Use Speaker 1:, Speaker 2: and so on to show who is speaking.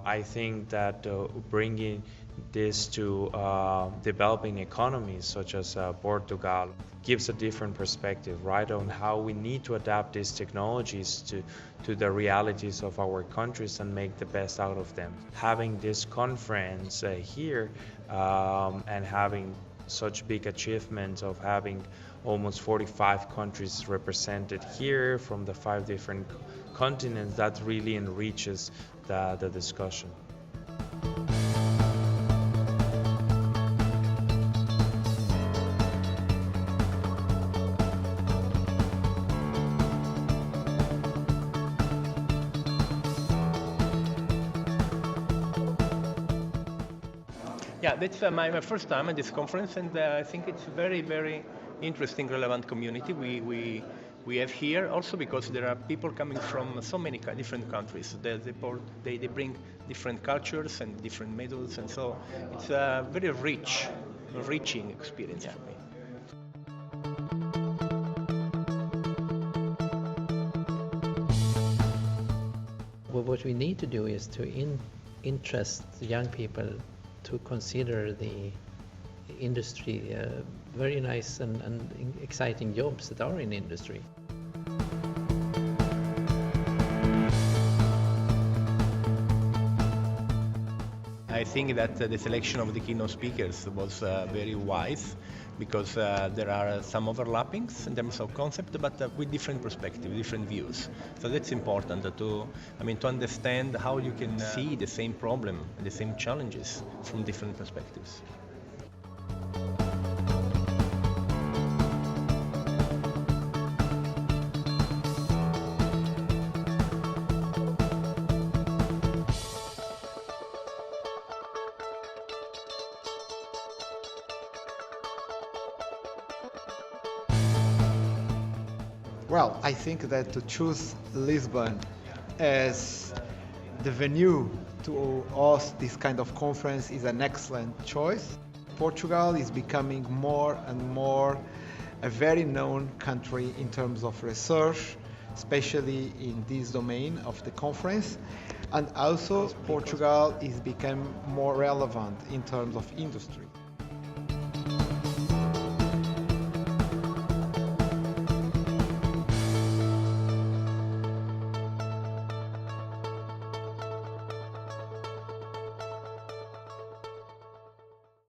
Speaker 1: I think that bringing this to developing economies such as Portugal gives a different perspective, right, on how we need to adapt these technologies to the realities of our countries and make the best out of them. Having this conference here and having such big achievements of having almost 45 countries represented here from the 5 different continents, that really enriches the discussion.
Speaker 2: Yeah, that's my first time at this conference, and I think it's a very, very interesting, relevant community we have here, also because there are people coming from so many different countries. They bring different cultures and different methods, and so it's a very enriching experience for me.
Speaker 3: Well, what we need to do is to interest young people to consider the industry, very nice and exciting jobs that are in industry.
Speaker 2: I think that the selection of the keynote speakers was very wise, because there are some overlappings in terms of concept, but with different perspectives, different views. So that's important to understand how you can see the same problem and the same challenges from different perspectives.
Speaker 4: Well, I think that to choose Lisbon as the venue to host this kind of conference is an excellent choice. Portugal is becoming more and more a very known country in terms of research, especially in this domain of the conference. And also Portugal is becoming more relevant in terms of industry.